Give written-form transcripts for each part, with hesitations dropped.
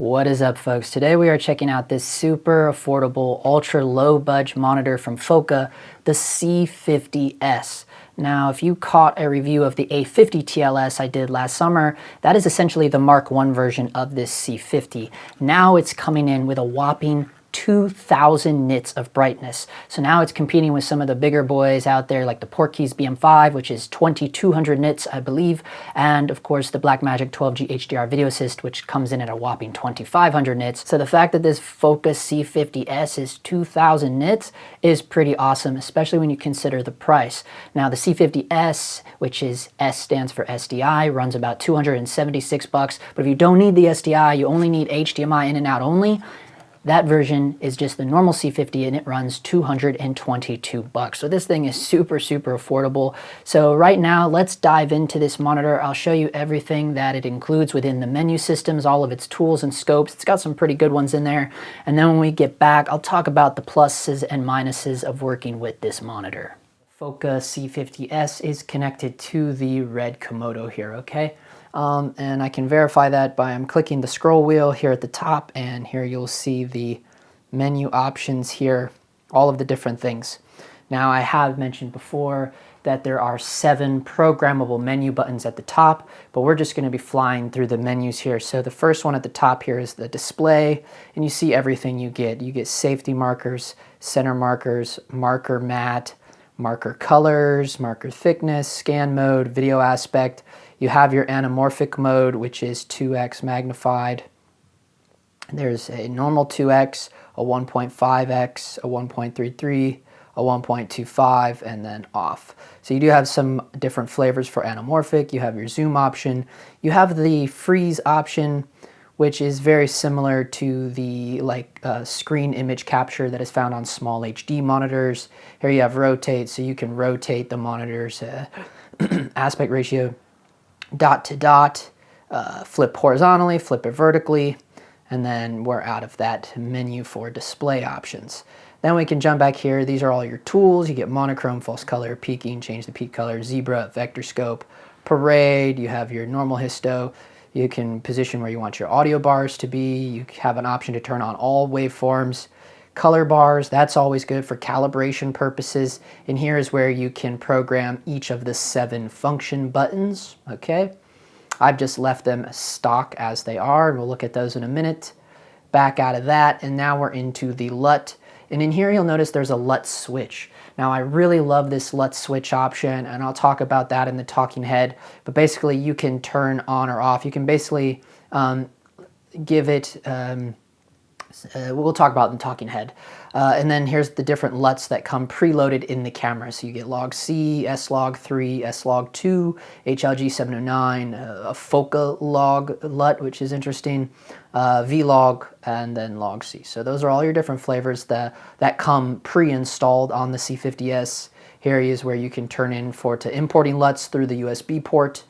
What is up, folks? Today we are checking out this super affordable ultra low budget monitor from Fotga, the C50S. Now, if you caught a review of the A50 TLS I did last summer, that is essentially the Mark I version of this C50. Now it's coming in with a whopping 2,000 nits of brightness. So now it's competing with some of the bigger boys out there like the Portkeys BM5, which is 2,200 nits, I believe, and of course the Blackmagic 12G HDR Video Assist, which comes in at a whopping 2,500 nits. So the fact that this Focus C50S is 2,000 nits is pretty awesome, especially when you consider the price. Now the C50S, which is S stands for SDI, runs about 276 bucks, but if you don't need the SDI, you only need HDMI in and out only, that version is just the normal C50 and it runs 222 bucks. So this thing is super, super affordable. So right now, let's dive into this monitor. I'll show you everything that it includes within the menu systems, all of its tools and scopes. It's got some pretty good ones in there. And then when we get back, I'll talk about the pluses and minuses of working with this monitor. Focga C50S is connected to the red Komodo here, okay? And I can verify that by clicking the scroll wheel here at the top, and here you'll see the menu options here, all of the different things. Now I have mentioned before that there are 7 programmable menu buttons at the top, but we're just going to be flying through the menus here. So the first one at the top here is the display, and you see everything you get. You get safety markers, center markers, marker matte, marker colors, marker thickness, scan mode, video aspect. You have your anamorphic mode, which is 2x magnified. There's a normal 2x, a 1.5x, a 1.33, a 1.25, and then off. So you do have some different flavors for anamorphic. You have your zoom option. You have the freeze option, which is very similar to the screen image capture that is found on small HD monitors. Here you have rotate, so you can rotate the monitor's aspect ratio dot to dot, flip horizontally, flip it vertically, and then we're out of that menu for display options. Then we can jump back here. These are all your tools. You get monochrome, false color, peaking, change the peak color, zebra, vector scope, parade. You have your normal histo. You can position where you want your audio bars to be. You have an option to turn on all waveforms. Color bars, that's always good for calibration purposes. And here is where you can program each of the 7 function buttons, okay? I've just left them stock as they are, and we'll look at those in a minute. Back out of that, and now we're into the LUT. And in here you'll notice there's a LUT switch. Now I really love this LUT switch option, and I'll talk about that in the talking head, but basically you can turn on or off. You can basically give it, we'll talk about in talking head. And then here's the different LUTs that come preloaded in the camera. So you get log C, S-log 3, S-log 2, HLG 709, a Focga log LUT, which is interesting, V-log, and then log C. So those are all your different flavors that come pre-installed on the C50S. Here is where you can turn in to importing LUTs through the USB port.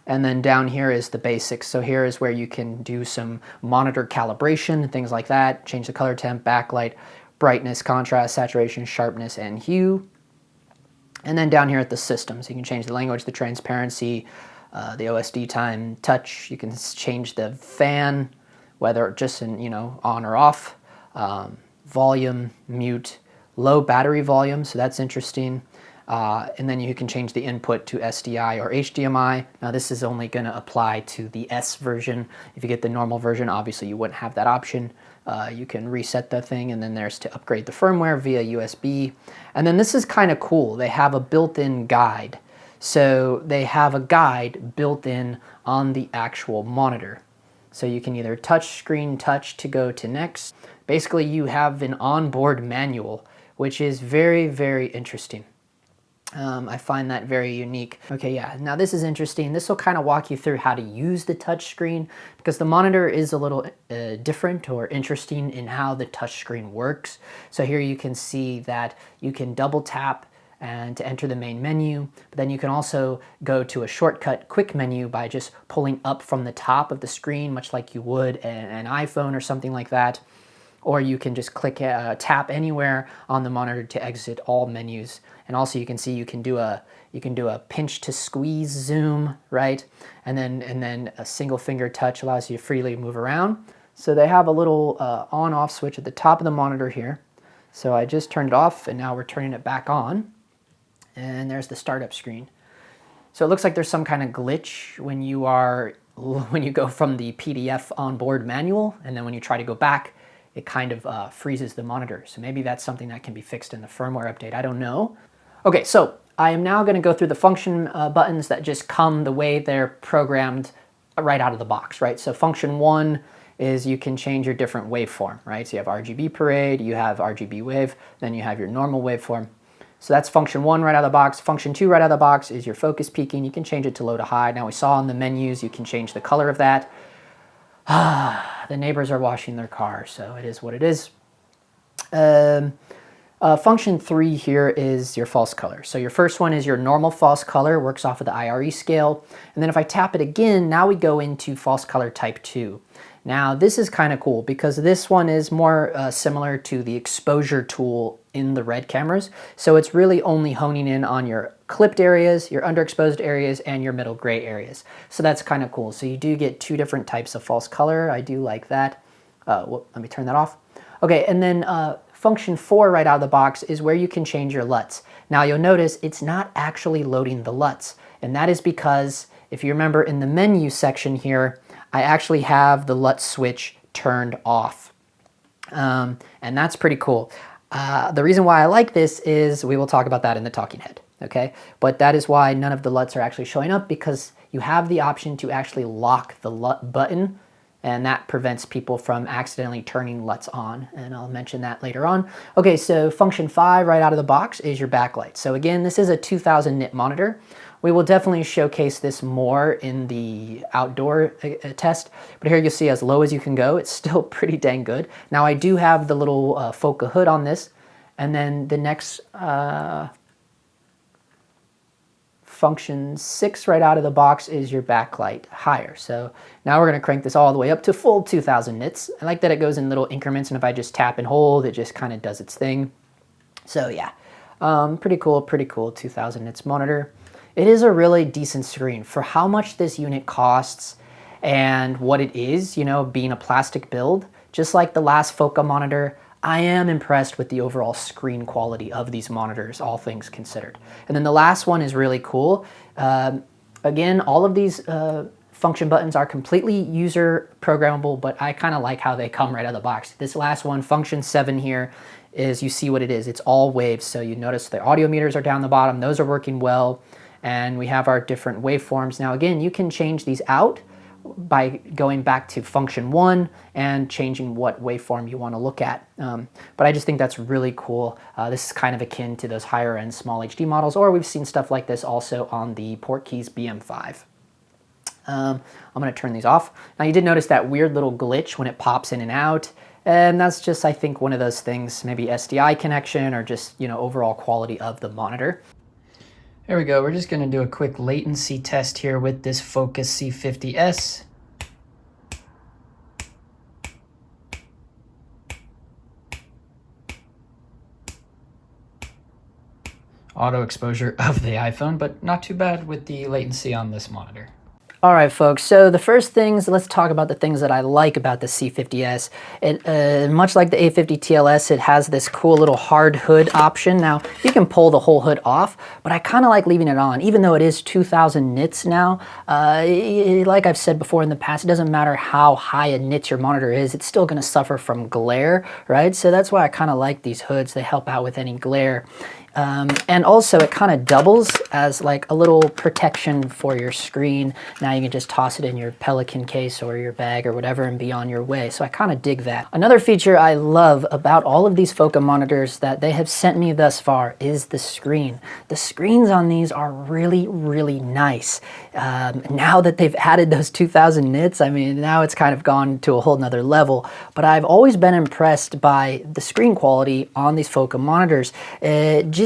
And then down here is the basics. So here is where you can do some monitor calibration, things like that, change the color temp, backlight, brightness, contrast, saturation, sharpness, and hue. And then down here at the systems, you can change the language, the transparency, the OSD time, touch. You can change the fan, whether just on or off, volume, mute, low battery volume, so that's interesting. And then you can change the input to SDI or HDMI. Now this is only going to apply to the S version. If you get the normal version, obviously you wouldn't have that option. You can reset the thing, and then there's to upgrade the firmware via USB. And then this is kind of cool. They have a built-in guide. So they have a guide built in on the actual monitor. So you can either touchscreen touch to go to next. Basically you have an onboard manual, which is very, very interesting. I find that very unique. Okay, yeah, now this is interesting. This will kind of walk you through how to use the touchscreen, because the monitor is a little different or interesting in how the touchscreen works. So here you can see that you can double tap and to enter the main menu, but then you can also go to a shortcut quick menu by just pulling up from the top of the screen, much like you would an iPhone or something like that. Or you can just click tap anywhere on the monitor to exit all menus. And also you can see you can do a You can do a pinch to squeeze zoom, right? And then a single finger touch allows you to freely move around. So they have a little on-off switch at the top of the monitor here. So I just turned it off, and now we're turning it back on. And there's the startup screen. So it looks like there's some kind of glitch when you go from the PDF onboard manual, and then when you try to go back, it kind of freezes the monitor. So maybe that's something that can be fixed in the firmware update. I don't know. Okay, so I am now going to go through the function buttons that just come the way they're programmed right out of the box, right? So function 1 is you can change your different waveform, right? So you have RGB parade, you have RGB wave, then you have your normal waveform. So that's function 1 right out of the box. Function 2 right out of the box is your focus peaking. You can change it to low to high. Now we saw in the menus you can change the color of that. The neighbors are washing their car, so it is what it is. Function 3 here is your false color. So your first one is your normal false color, works off of the IRE scale. And then if I tap it again, now we go into false color type 2. Now this is kind of cool because this one is more similar to the exposure tool in the RED cameras. So it's really only honing in on your clipped areas, your underexposed areas, and your middle gray areas. So that's kind of cool. So you do get 2 different types of false color. I do like that. Let me turn that off. Okay, and then function 4 right out of the box is where you can change your LUTs. Now you'll notice it's not actually loading the LUTs, and that is because if you remember in the menu section here, I actually have the LUT switch turned off. And that's pretty cool. The reason why I like this is we will talk about that in the talking head, okay? But that is why none of the LUTs are actually showing up, because you have the option to actually lock the LUT button, and that prevents people from accidentally turning LUTs on, and I'll mention that later on. Okay, so function 5 right out of the box is your backlight. So again, this is a 2000 nit monitor. We will definitely showcase this more in the outdoor test, but here you'll see as low as you can go, it's still pretty dang good. Now I do have the little Fotga hood on this, and then the next function 6 right out of the box is your backlight higher. So now we're going to crank this all the way up to full 2000 nits. I like that it goes in little increments, and if I just tap and hold, it just kind of does its thing. So yeah, pretty cool 2000 nits monitor. It is a really decent screen for how much this unit costs and what it is, you know, being a plastic build. Just like the last Fotga monitor, I am impressed with the overall screen quality of these monitors, all things considered. And then the last one is really cool. Again, all of these function buttons are completely user programmable, but I kind of like how they come right out of the box. This last one, function 7 here, is you see what it is. It's all waves, so you notice the audio meters are down the bottom. Those are working well. And we have our different waveforms. Now again, you can change these out by going back to function 1 and changing what waveform you want to look at. But I just think that's really cool. This is kind of akin to those higher end small HD models, or we've seen stuff like this also on the Portkeys BM5. I'm going to turn these off. Now you did notice that weird little glitch when it pops in and out. And that's just, I think, one of those things, maybe SDI connection or just, you know, overall quality of the monitor. There we go. We're just going to do a quick latency test here with this Focus C50S. Auto exposure of the iPhone, but not too bad with the latency on this monitor. All right, folks, so the first things, let's talk about the things that I like about the C50S. It, much like the A50 TLS, it has this cool little hard hood option. Now, you can pull the whole hood off, but I kind of like leaving it on, even though it is 2000 nits now. Like I've said before in the past, it doesn't matter how high a nits your monitor is, it's still going to suffer from glare, right? So that's why I kind of like these hoods. They help out with any glare. And also it kind of doubles as like a little protection for your screen. Now you can just toss it in your Pelican case or your bag or whatever and be on your way. So I kind of dig that. Another feature I love about all of these Fotga monitors that they have sent me thus far is the screen. The screens on these are really, really nice. Now that they've added those 2000 nits, I mean, now it's kind of gone to a whole nother level. But I've always been impressed by the screen quality on these Fotga monitors.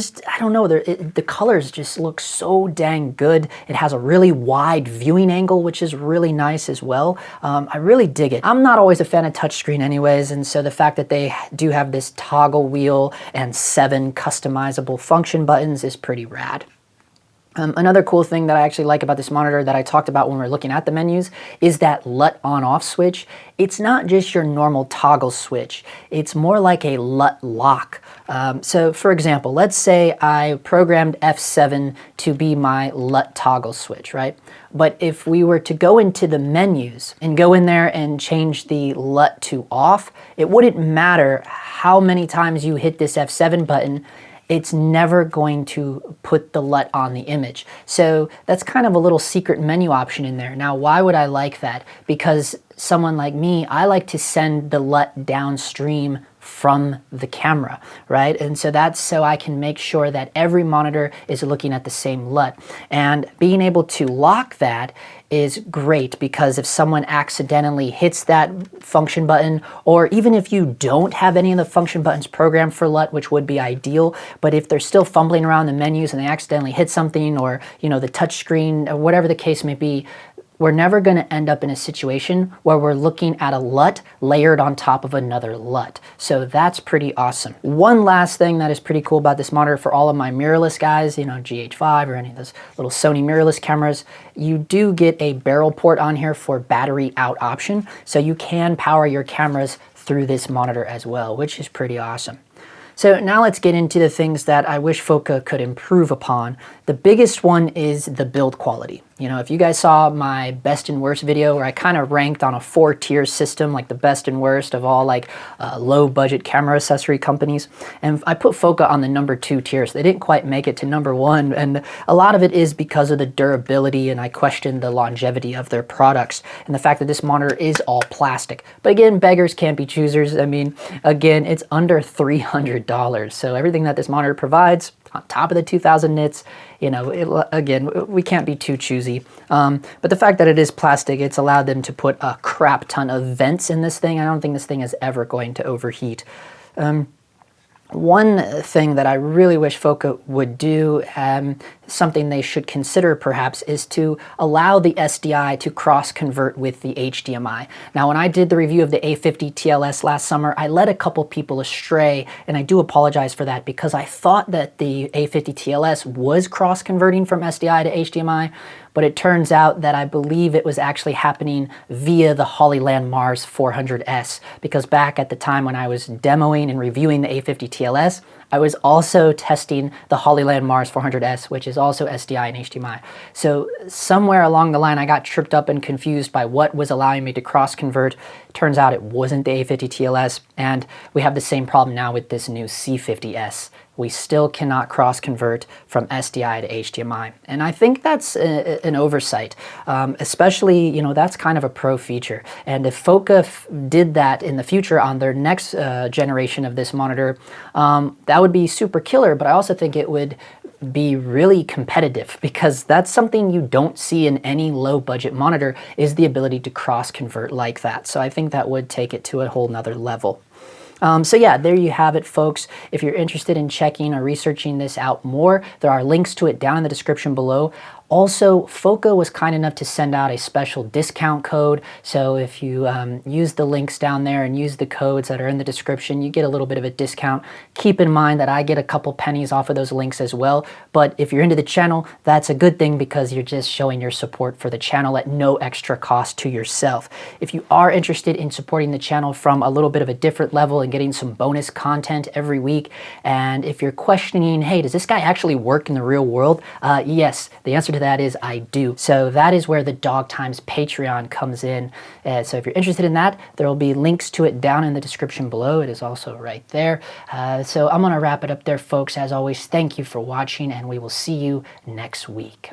I don't know, the colors just look so dang good. It has a really wide viewing angle, which is really nice as well. I really dig it. I'm not always a fan of touchscreen anyways, and so the fact that they do have this toggle wheel and 7 customizable function buttons is pretty rad. Another cool thing that I actually like about this monitor that I talked about when we were looking at the menus is that LUT on-off switch. It's not just your normal toggle switch. It's more like a LUT lock. So for example, let's say I programmed F7 to be my LUT toggle switch, right? But if we were to go into the menus and go in there and change the LUT to off, it wouldn't matter how many times you hit this F7 button, it's never going to put the LUT on the image. So that's kind of a little secret menu option in there. Now, why would I like that? Because someone like me, I like to send the LUT downstream from the camera, right? And so that's so I can make sure that every monitor is looking at the same LUT. And being able to lock that is great, because if someone accidentally hits that function button, or even if you don't have any of the function buttons programmed for LUT, which would be ideal, but if they're still fumbling around the menus and they accidentally hit something, or the touch screen, or whatever the case may be, we're never going to end up in a situation where we're looking at a LUT layered on top of another LUT. So that's pretty awesome. One last thing that is pretty cool about this monitor for all of my mirrorless guys, GH5 or any of those little Sony mirrorless cameras, you do get a barrel port on here for battery out option. So you can power your cameras through this monitor as well, which is pretty awesome. So now let's get into the things that I wish Fotga could improve upon. The biggest one is the build quality. If you guys saw my best and worst video where I kind of ranked on a 4-tier system, like the best and worst of all low budget camera accessory companies, and I put Fotga on the number 2 tier, so they didn't quite make it to number 1, and a lot of it is because of the durability, and I questioned the longevity of their products, and the fact that this monitor is all plastic. But again, beggars can't be choosers. I mean, again, it's under $300, so everything that this monitor provides, on top of the 2000 nits, again, we can't be too choosy. But the fact that it is plastic, it's allowed them to put a crap ton of vents in this thing. I don't think this thing is ever going to overheat. One thing that I really wish Fotga would do, something they should consider perhaps, is to allow the SDI to cross-convert with the HDMI. Now, when I did the review of the A50 TLS last summer, I led a couple people astray, and I do apologize for that, because I thought that the A50 TLS was cross-converting from SDI to HDMI, but it turns out that I believe it was actually happening via the Hollyland Mars 400S, because back at the time when I was demoing and reviewing the A50 TLS, I was also testing the Hollyland Mars 400S, which is also SDI and HDMI. So somewhere along the line, I got tripped up and confused by what was allowing me to cross-convert. Turns out it wasn't the A50 TLS, and we have the same problem now with this new C50S. We still cannot cross-convert from SDI to HDMI. And I think that's an oversight, especially, that's kind of a pro feature. And if Fotga did that in the future on their next generation of this monitor, that would be super killer, but I also think it would be really competitive, because that's something you don't see in any low budget monitor, is the ability to cross-convert like that. So I think that would take it to a whole nother level. So yeah, there you have it, folks. If you're interested in checking or researching this out more, there are links to it down in the description below. Also, Fotga was kind enough to send out a special discount code, so if you use the links down there and use the codes that are in the description, you get a little bit of a discount. Keep in mind that I get a couple pennies off of those links as well, but if you're into the channel, that's a good thing, because you're just showing your support for the channel at no extra cost to yourself. If you are interested in supporting the channel from a little bit of a different level and getting some bonus content every week, and if you're questioning, hey, does this guy actually work in the real world? Yes, the answer to that is I do. So that is where the Dog Times Patreon comes in. So if you're interested in that, there will be links to it down in the description below. It is also right there. So I'm going to wrap it up there, folks. As always, thank you for watching, and we will see you next week.